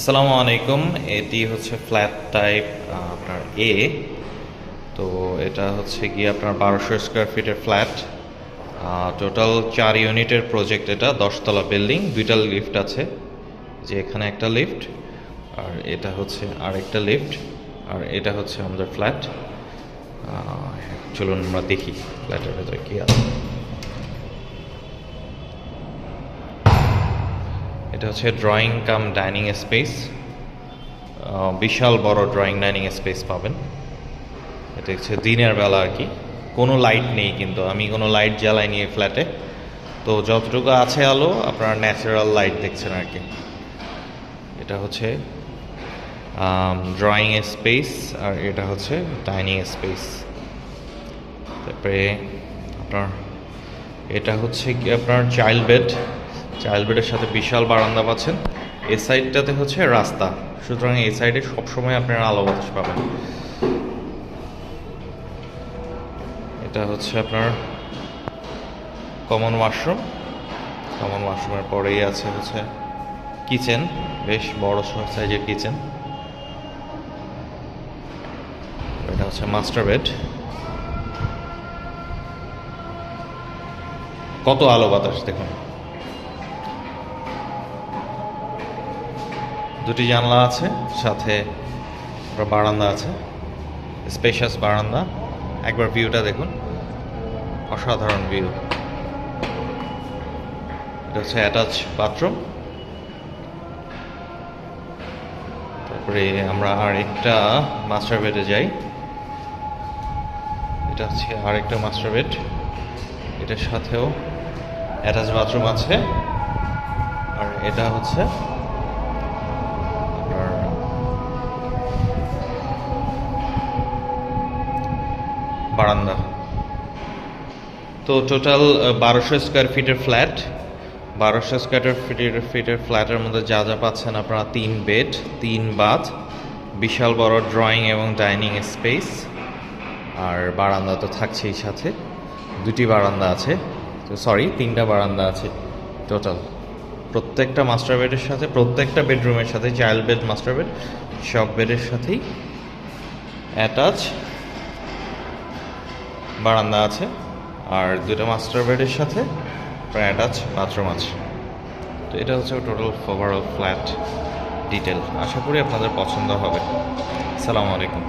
আসসালামু আলাইকুম। এটি হচ্ছে ফ্ল্যাট টাইপ আপনার এ। তো এটা হচ্ছে গিয়ে আপনার 1200 স্কোয়ার ফিটের ফ্ল্যাট। টোটাল 4 ইউনিটের প্রজেক্ট। এটা 10তলা বিল্ডিং, 2টা লিফট আছে, যে এখানে একটা লিফট, আর এটা হচ্ছে আরেকটা লিফট, আর এটা হচ্ছে আমাদের ফ্ল্যাট। চলুন আমরা দেখি ফ্ল্যাটের ভেতরে কী আছে। এটা হচ্ছে ড্রয়িং কাম ডাইনিং স্পেস। বিশাল বড় ড্রয়িং ডাইনিং স্পেস পাবেন। এটা হচ্ছে দিনের বেলা আর কি, কোনো লাইট নেই, কিন্তু আমি কোনো লাইট জ্বালাইনি এই ফ্ল্যাটে। তো যতটুকু আছে আলো আপনারা ন্যাচারাল লাইট দেখছেন আর কি। এটা হচ্ছে ড্রয়িং স্পেস, আর এটা হচ্ছে ডাইনিং স্পেস। তারপরে আপনার এটা হচ্ছে কি আপনার চাইল্ড বেড। চাইল্ড বেডের সাথে বিশাল বারান্দা পাচ্ছেন। এই সাইডটাতে হচ্ছে রাস্তা, সুতরাং এই সাইডে সবসময় আপনারা আলো বাতাস পাবেন। এটা হচ্ছে আপনার কমন ওয়াশরুম। কমন ওয়াশরুমের পরেই আছে হচ্ছে কিচেন, বেশ বড় সাইজের কিচেন। এটা হচ্ছে মাস্টার বেড। কত আলো বাতাস দেখুন। দুটি জানলা আছে, সাথে বারান্দা আছে, স্পেশাস বারান্দা। একবার ভিউটা দেখুন, অসাধারণ ভিউ। এটা হচ্ছে অ্যাটাচ বাথরুম। তারপরে আমরা আরেকটা মাস্টার বেডে যাই। এটা হচ্ছে আরেকটা মাস্টার বেড, এটার সাথেও অ্যাটাচ বাথরুম আছে। আর এটা হচ্ছে আপনার বারান্দা। তো টোটাল 1200 স্কোয়ার ফিটের ফ্ল্যাট। 1200 স্কোয়ার ফিটের ফ্ল্যাটের মধ্যে যা যা পাচ্ছেন আপনারা: 3 বেড, 3 বাথ, বিশাল বড় ড্রয়িং এবং ডাইনিং স্পেস, আর বারান্দা তো থাকছেই সাথে। 2টি বারান্দা আছে, তো সরি 3টা বারান্দা আছে টোটাল। প্রত্যেকটা মাস্টার বেডের সাথে, প্রত্যেকটা বেডরুমের সাথে, চাইল্ড বেড, মাস্টার বেড, সব বেডের সাথেই অ্যাটাচ বারান্দা আছে। আর 2টা মাস্টার বেডের সাথে প্রায় অ্যাটাচ বাথরুম আছে। তো এটা হচ্ছে টোটাল ওভারঅল ফ্ল্যাট ডিটেল। আশা করি আপনাদের পছন্দ হবে। আসসালামু আলাইকুম।